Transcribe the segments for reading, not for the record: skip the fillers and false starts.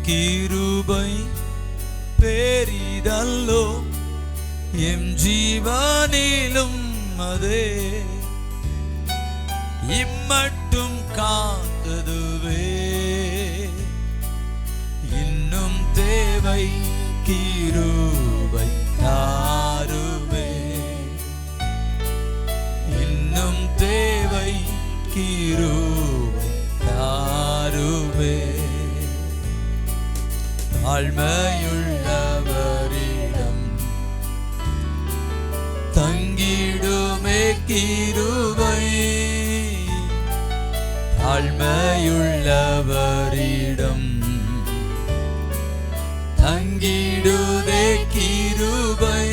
கிருபை பெரிதல்லோ எம் ஜீவனிலும் அதே இம்மட்டும் காத்ததுவே இன்னும் தேவை கிருபை தாருவே இன்னும் தேவை கிருபை தாருவே தாழ்மையுள்ளவரிடம் தங்கிடுமே கிருபை தாழ்மையுள்ளவரிடம் தங்கிடுதே கிருபை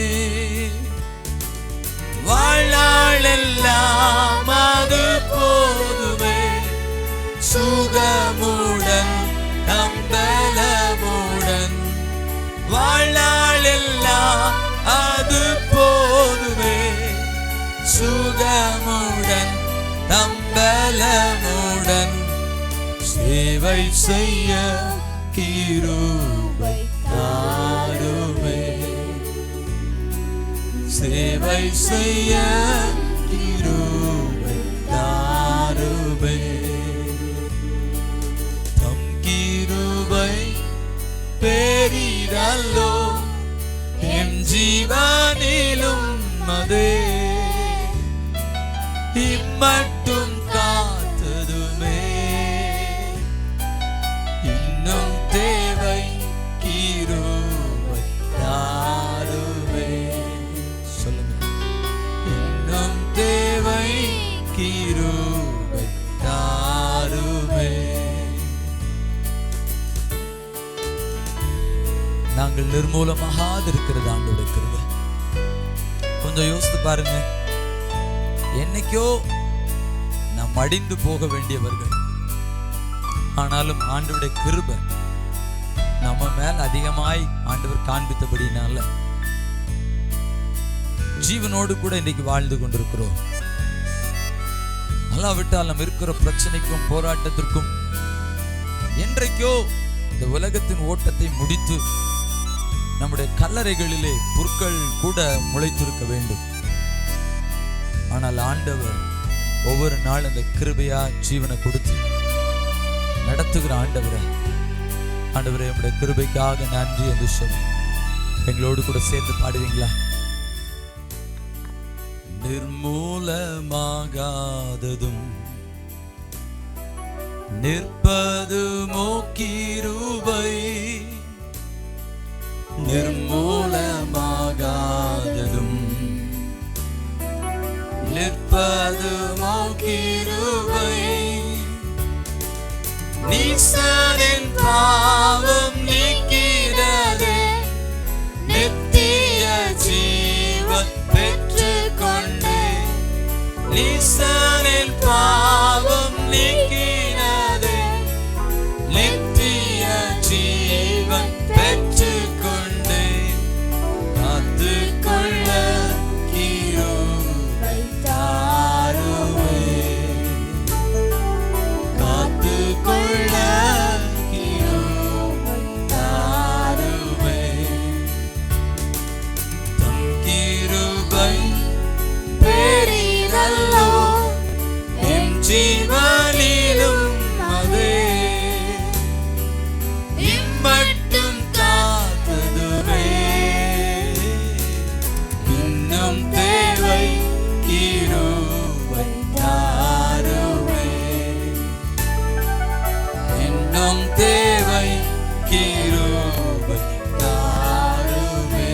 வாழ்நாளெல்லாம் அது போதுமே சுகமுடன் நம்பலமுடன் வாழ்நாளெல்லாம் அது போதுமே சுகமுடன் நம்பலமுடன் சேவை செய்ய கிருபை தாருமே சேவை செய்ய கிருபை தாருமே தம் கிருபை பெரிதல்லோ எம் ஜீவனிலும் அதே இம்மட்டும் காத்ததுமே இன்னும் தேவை கிருபை தாருமே சொல்லுங்க இன்னும் தேவை கிருபை தாருமே நாங்கள் நிர்மூலமாக இருக்கிறது ஆண்டோட கிருபை கொஞ்சம் யோசித்து பாருங்க என்னைக்கோ நாம் மடிந்து போக வேண்டியவர்கள் ஆனாலும் ஆண்டவருடைய கிருபை நம்ம மேல் அதிகமாய் ஆண்டவர் காண்பித்தபடினால ஜீவனோடு கூட இன்னைக்கு வாழ்ந்து கொண்டிருக்கிறோம். அல்லாவிட்டால் நம்ம இருக்கிற பிரச்சனைக்கும் போராட்டத்திற்கும் என்றைக்கோ இந்த உலகத்தின் ஓட்டத்தை முடித்து நம்முடைய கல்லறைகளிலே புற்கள் கூட முளைத்திருக்க வேண்டும். ஆனால் ஆண்டவர் ஒவ்வொரு நாள் அந்த கிருபையா ஜீவனை கொடுத்து நடத்துகிற ஆண்டவரே நம்முடைய கிருபைக்காக நன்றி என்று சொல்லி எங்களோடு கூட சேர்ந்து பாடுவீங்களா? நிர்மூலமாகாததும் நிற்பதுமோ கிருபை நிர்மூலமாகாததும் நிற்பதுமோ கிருபை நீசனின் பாவம் நீக்கிறதே நித்திய ஜீவன் பெற்றுக் கொண்டே நீசனின் பாவம் நீக்கிறதே நித்திய ஜீவன் பெற்றுக் கொண்டே காத்துக்கொள்ள கிருபை தாருமே காத்துக்கொள்ள கிருபை தாருமே தம் கிருபை பெரிதல்லோ எம் ஜீவனிலும் அதே இம்மட்டும் காத்ததுமே இன்னும் தேவை கிருபை தாருமே இன்னும் தேவை கிருபை தாருமே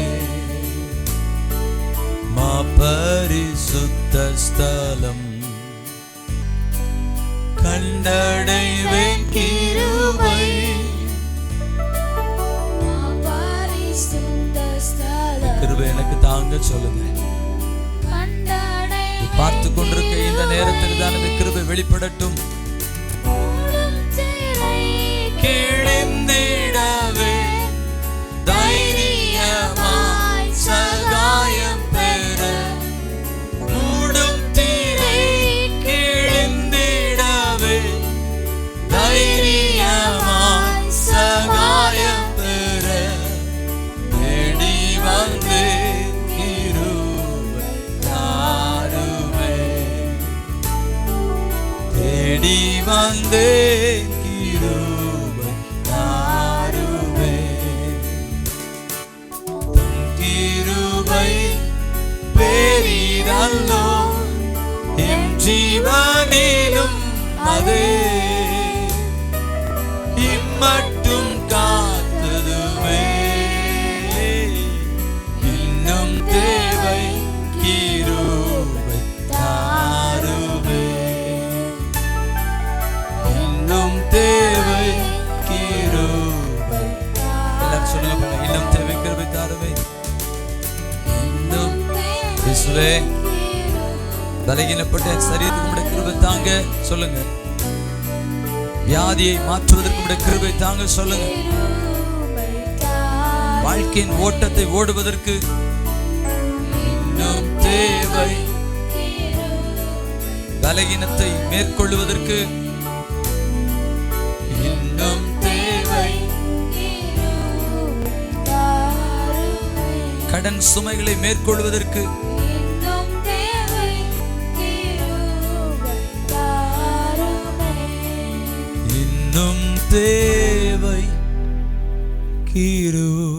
மா பரிசுத்த ஸ்தலம் கண்டடைவேன் கிருபை கிருபை எனக்கு தாங்க சொல்லுங்க. பார்த்து கொண்டிருக்க இந்த நேரத்தில் தான் இந்த கிருபை வெளிப்படட்டும். கிழிந்திடவே தைரியமாய் சகாயம் பெற மூடும் திரை கிழிந்திடவே தைரியமாய் சகாயம் காத்ததே, இம்மட்டும் காத்ததுமே, இன்னும் தேவை கிருபை தாருமே, இன்னும் தேவை கிருபை. எல்லாரும் சொல்லுங்க, இன்னும் தேவை கிருபை தாருமே. இன்னும் இயேசுவே, பலகீனப்பட்ட சரீரத்துக்கு உடைய கிருபை தாங்க சொல்லுங்க. வியாதியை மாற்றுவதற்கு உடைய கிருபை தாங்க சொல்லுங்க. வாழ்க்கையின் ஓட்டத்தை ஓடுவதற்கு இன்னும் தேவை. பலகீனத்தை மேற்கொள்வதற்கு இன்னும் தேவை. கடன் சுமைகளை மேற்கொள்வதற்கு இன்னும் தேவை கிருபை.